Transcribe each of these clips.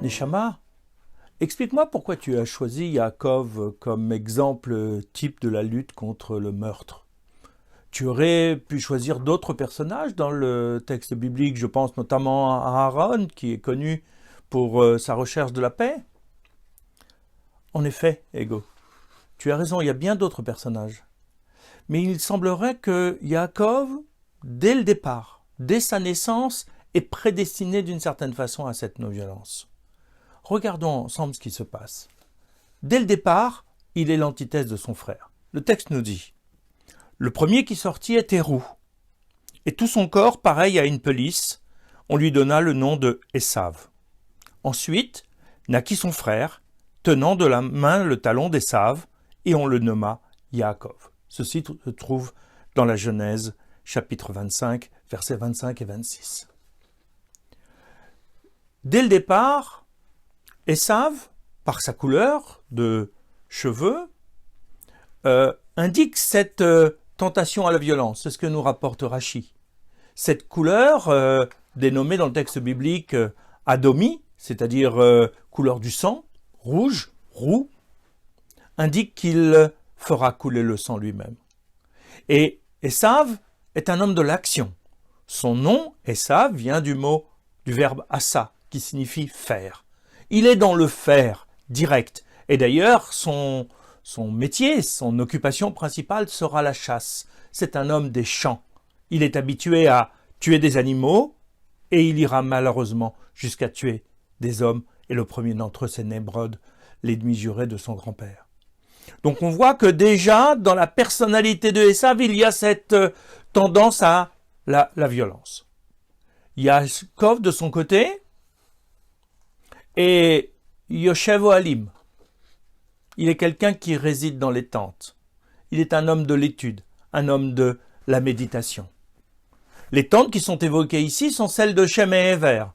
Neshama, explique-moi pourquoi tu as choisi Yaakov comme exemple type de la lutte contre le meurtre. Tu aurais pu choisir d'autres personnages dans le texte biblique, je pense notamment à Aaron, qui est connu pour sa recherche de la paix. En effet, Ego, tu as raison, il y a bien d'autres personnages. Mais il semblerait que Yaakov, dès le départ, dès sa naissance, est prédestiné d'une certaine façon à cette non-violence. Regardons ensemble ce qui se passe. Dès le départ, il est l'antithèse de son frère. Le texte nous dit « Le premier qui sortit était roux, et tout son corps pareil à une pelisse, on lui donna le nom de Esav. Ensuite, naquit son frère, tenant de la main le talon d'Esav, et on le nomma Yaakov. » Ceci se trouve dans la Genèse, chapitre 25, versets 25 et 26. Dès le départ, Esav, par sa couleur de cheveux, indique cette tentation à la violence. C'est ce que nous rapporte Rachi. Cette couleur, dénommée dans le texte biblique Adomi, c'est-à-dire couleur du sang, rouge, roux, indique qu'il fera couler le sang lui-même. Et Esav est un homme de l'action. Son nom, Esav, vient du verbe asa, qui signifie faire. Il est dans le faire, direct. Et d'ailleurs, son métier, son occupation principale sera la chasse. C'est un homme des champs. Il est habitué à tuer des animaux et il ira malheureusement jusqu'à tuer des hommes. Et le premier d'entre eux, c'est Nemrod, l'ennemi juré de son grand-père. Donc on voit que déjà, dans la personnalité de Esav, il y a cette tendance à la violence. Yaakov, de son côté, et Yoshev Ohalim. Il est quelqu'un qui réside dans les tentes. Il est un homme de l'étude, un homme de la méditation. Les tentes qui sont évoquées ici sont celles de Shem et Héver,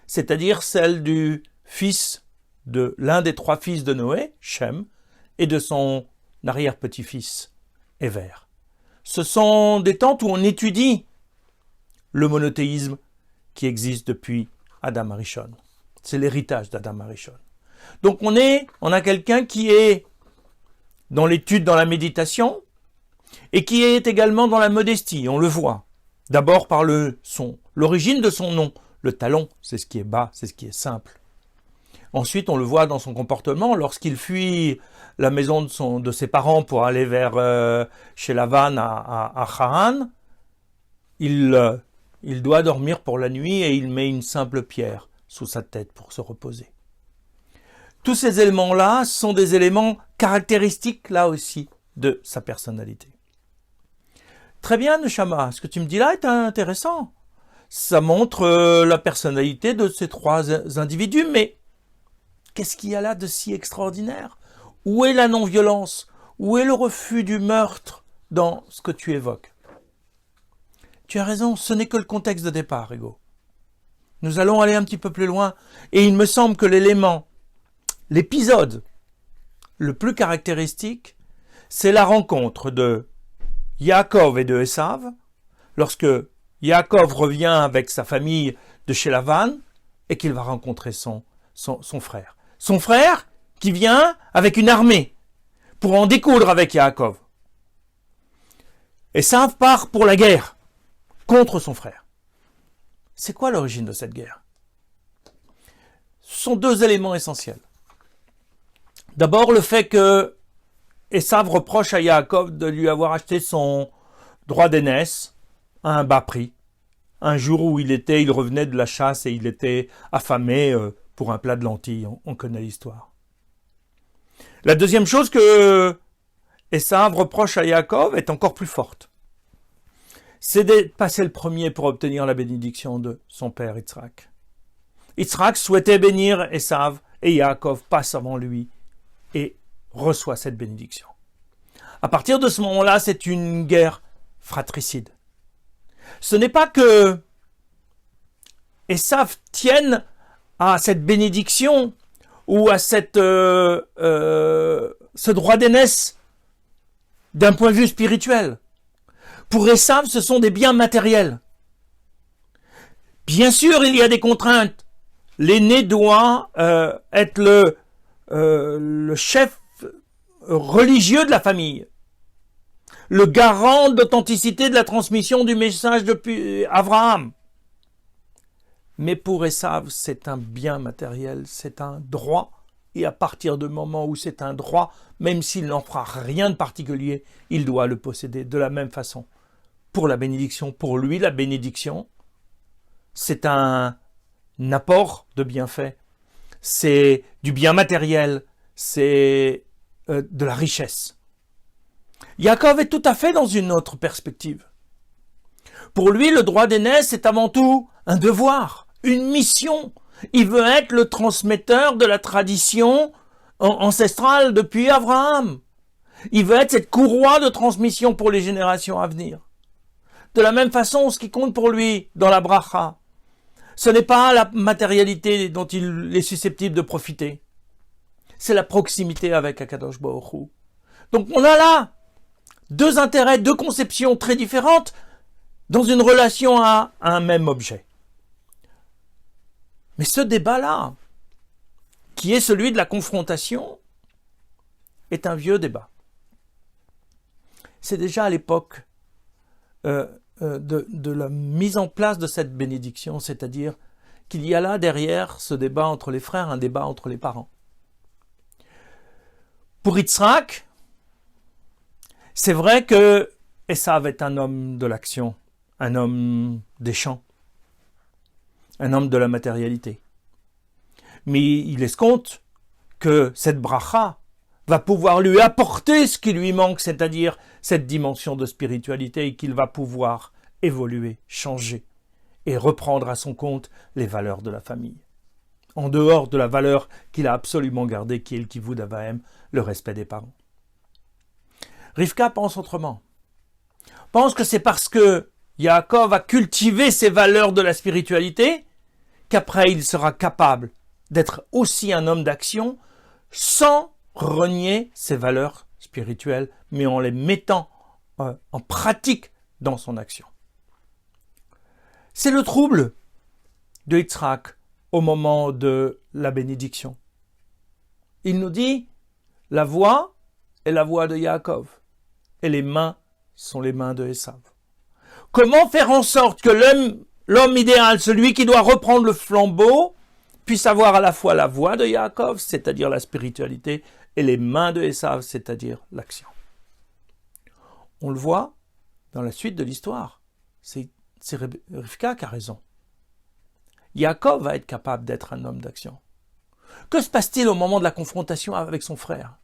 c'est-à-dire celles du fils de l'un des trois fils de Noé, Shem, et de son arrière-petit-fils, Héver. Ce sont des tentes où on étudie le monothéisme qui existe depuis Adam Arishon. C'est l'héritage d'Adam Arishon. Donc on a quelqu'un qui est dans l'étude, dans la méditation, et qui est également dans la modestie, on le voit. D'abord par l'origine de son nom, le talon, c'est ce qui est bas, c'est ce qui est simple. Ensuite, on le voit dans son comportement, lorsqu'il fuit la maison de ses parents pour aller chez Lavan à Haran, il doit dormir pour la nuit et il met une simple pierre sous sa tête pour se reposer. Tous ces éléments-là sont des éléments caractéristiques, là aussi, de sa personnalité. Très bien, Neshama, ce que tu me dis là est intéressant. Ça montre la personnalité de ces trois individus, mais qu'est-ce qu'il y a là de si extraordinaire? Où est la non-violence? Où est le refus du meurtre dans ce que tu évoques? Tu as raison, ce n'est que le contexte de départ, Ego. Nous allons aller un petit peu plus loin, et il me semble que l'épisode le plus caractéristique, c'est la rencontre de Yaakov et de Esav, lorsque Yaakov revient avec sa famille de chez Lavan, et qu'il va rencontrer son frère. Son frère qui vient avec une armée pour en découdre avec Yaakov. Esav part pour la guerre contre son frère. C'est quoi l'origine de cette guerre? Ce sont deux éléments essentiels. D'abord, le fait que Esav reproche à Yaakov de lui avoir acheté son droit d'aînesse à un bas prix. Un jour où il revenait de la chasse et il était affamé pour un plat de lentilles. On connaît l'histoire. La deuxième chose que Esav reproche à Yaakov est encore plus forte. C'est de passer le premier pour obtenir la bénédiction de son père Yitzhak. Yitzhak souhaitait bénir Esav et Yaakov passe avant lui et reçoit cette bénédiction. À partir de ce moment-là, c'est une guerre fratricide. Ce n'est pas que Esav tienne à cette bénédiction ou à ce droit d'aînesse d'un point de vue spirituel. Pour Esav, ce sont des biens matériels. Bien sûr, il y a des contraintes. l'aîné doit être le chef religieux de la famille, le garant d'authenticité de la transmission du message depuis Abraham. Mais pour Esav, c'est un bien matériel, c'est un droit, et à partir du moment où c'est un droit, même s'il n'en fera rien de particulier, il doit le posséder de la même façon. Pour la bénédiction, pour lui, la bénédiction, c'est un apport de bienfait, c'est du bien matériel, c'est de la richesse. Yaakov est tout à fait dans une autre perspective. Pour lui, le droit d'aînesse, c'est avant tout un devoir, une mission. Il veut être le transmetteur de la tradition ancestrale depuis Abraham. Il veut être cette courroie de transmission pour les générations à venir. De la même façon, ce qui compte pour lui dans la bracha, ce n'est pas la matérialité dont il est susceptible de profiter. C'est la proximité avec Akadosh Baruch Hu. Donc on a là deux intérêts, deux conceptions très différentes dans une relation à un même objet. Mais ce débat-là, qui est celui de la confrontation, est un vieux débat. C'est déjà à l'époque de la mise en place de cette bénédiction, c'est-à-dire qu'il y a là derrière ce débat entre les frères, un débat entre les parents. Pour Yitzhak, c'est vrai que Esav est un homme de l'action, un homme des champs, un homme de la matérialité. Mais il escompte que cette bracha va pouvoir lui apporter ce qui lui manque, c'est-à-dire cette dimension de spiritualité, et qu'il va pouvoir évoluer, changer et reprendre à son compte les valeurs de la famille. En dehors de la valeur qu'il a absolument gardée, qui est le kivud avahem, le respect des parents. Rivka pense autrement. Pense que c'est parce que Yaakov a cultivé ces valeurs de la spiritualité qu'après il sera capable d'être aussi un homme d'action sans renier ses valeurs spirituelles, mais en les mettant en pratique dans son action. C'est le trouble de Yitzhak au moment de la bénédiction. Il nous dit, la voix est la voix de Yaakov, et les mains sont les mains de Esav. Comment faire en sorte que l'homme idéal, celui qui doit reprendre le flambeau, puisse avoir à la fois la voix de Yaakov, c'est-à-dire la spiritualité, et les mains de Esav, c'est-à-dire l'action. On le voit dans la suite de l'histoire. C'est Rivka qui a raison. Yaakov va être capable d'être un homme d'action. Que se passe-t-il au moment de la confrontation avec son frère?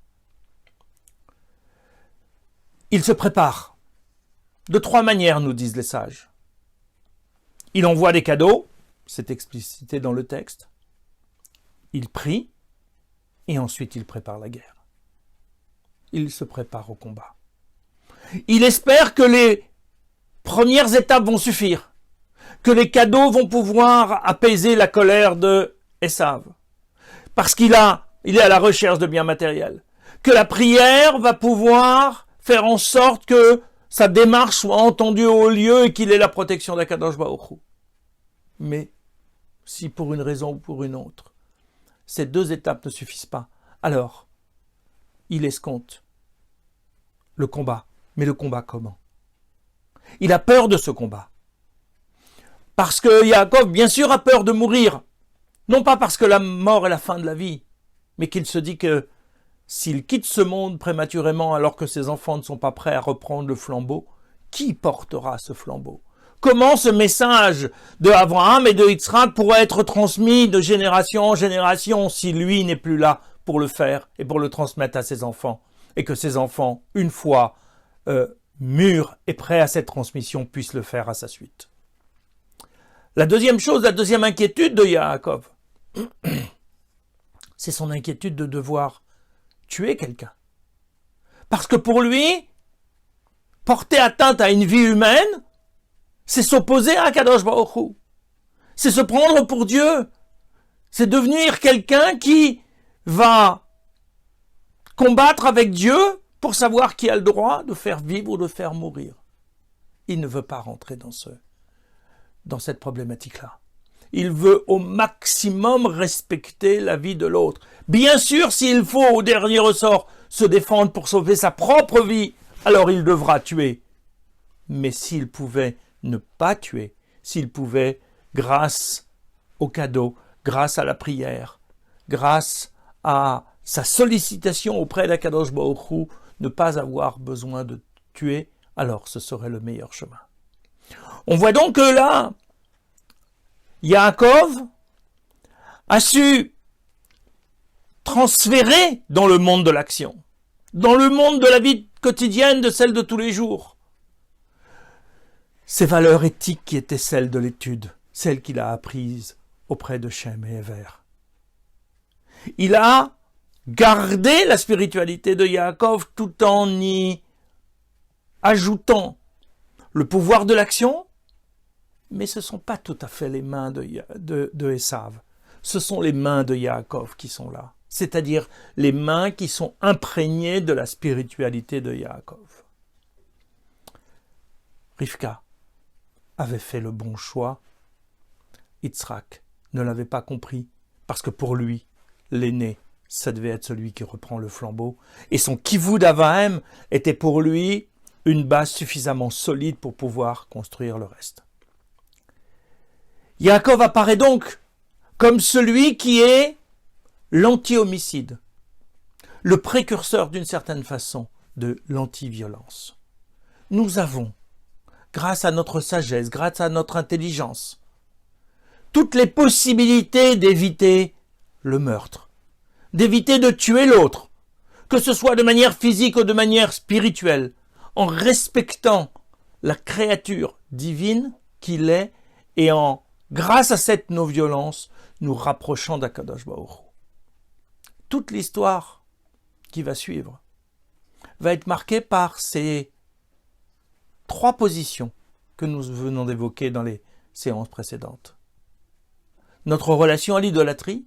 Il se prépare. De trois manières, nous disent les sages. Il envoie des cadeaux, c'est explicité dans le texte. Il prie, et ensuite il prépare la guerre. Il se prépare au combat. Il espère que les premières étapes vont suffire, que les cadeaux vont pouvoir apaiser la colère de Esav, parce qu'il est à la recherche de biens matériels, que la prière va pouvoir faire en sorte que sa démarche soit entendue au lieu et qu'il ait la protection d'Akadosh Baruch Hu. Mais si pour une raison ou pour une autre, ces deux étapes ne suffisent pas, alors il escompte le combat. Mais le combat comment? Il a peur de ce combat. Parce que Yaakov, bien sûr, a peur de mourir. Non pas parce que la mort est la fin de la vie, mais qu'il se dit que s'il quitte ce monde prématurément alors que ses enfants ne sont pas prêts à reprendre le flambeau, qui portera ce flambeau? Comment ce message de Abraham et de Yitzhak pourrait être transmis de génération en génération si lui n'est plus là pour le faire et pour le transmettre à ses enfants, et que ses enfants, une fois mûrs et prêts à cette transmission, puissent le faire à sa suite. La deuxième chose, la deuxième inquiétude de Yaakov, c'est son inquiétude de devoir tuer quelqu'un. Parce que pour lui, porter atteinte à une vie humaine, c'est s'opposer à Kadosh Baruch Hu. C'est se prendre pour Dieu. C'est devenir quelqu'un qui va combattre avec Dieu pour savoir qui a le droit de faire vivre ou de faire mourir. Il ne veut pas rentrer dans cette problématique-là. Il veut au maximum respecter la vie de l'autre. Bien sûr, s'il faut, au dernier ressort, se défendre pour sauver sa propre vie, alors il devra tuer. Mais s'il pouvait ne pas tuer, s'il pouvait, grâce au cadeau, grâce à la prière, grâce à sa sollicitation auprès d'Akadosh Baruch Hu, ne pas avoir besoin de tuer, alors ce serait le meilleur chemin. On voit donc que là, Yaakov a su transférer dans le monde de l'action, dans le monde de la vie quotidienne, de celle de tous les jours, ces valeurs éthiques qui étaient celles de l'étude, celles qu'il a apprises auprès de Shem et Ever. Il a gardé la spiritualité de Yaakov tout en y ajoutant le pouvoir de l'action, mais ce ne sont pas tout à fait les mains de Esav. Ce sont les mains de Yaakov qui sont là, c'est-à-dire les mains qui sont imprégnées de la spiritualité de Yaakov. Rivka avait fait le bon choix. Yitzhak ne l'avait pas compris, parce que pour lui, l'aîné, ça devait être celui qui reprend le flambeau, et son kivud Avahem était pour lui une base suffisamment solide pour pouvoir construire le reste. Yaakov apparaît donc comme celui qui est l'anti-homicide, le précurseur d'une certaine façon de l'anti-violence. Nous avons, grâce à notre sagesse, grâce à notre intelligence, toutes les possibilités d'éviter le meurtre, d'éviter de tuer l'autre, que ce soit de manière physique ou de manière spirituelle, en respectant la créature divine qu'il est et grâce à cette non-violence, nous rapprochant d'Akadosh Baruch Hu. Toute l'histoire qui va suivre va être marquée par ces 3 positions que nous venons d'évoquer dans les séances précédentes. Notre relation à l'idolâtrie,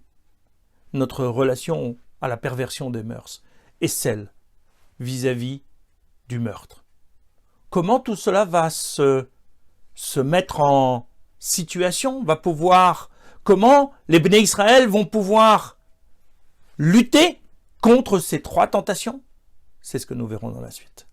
notre relation à la perversion des mœurs, et celle vis-à-vis du meurtre. Comment tout cela va se mettre en situation, comment les Bnei Israël vont pouvoir lutter contre ces 3 tentations? C'est ce que nous verrons dans la suite.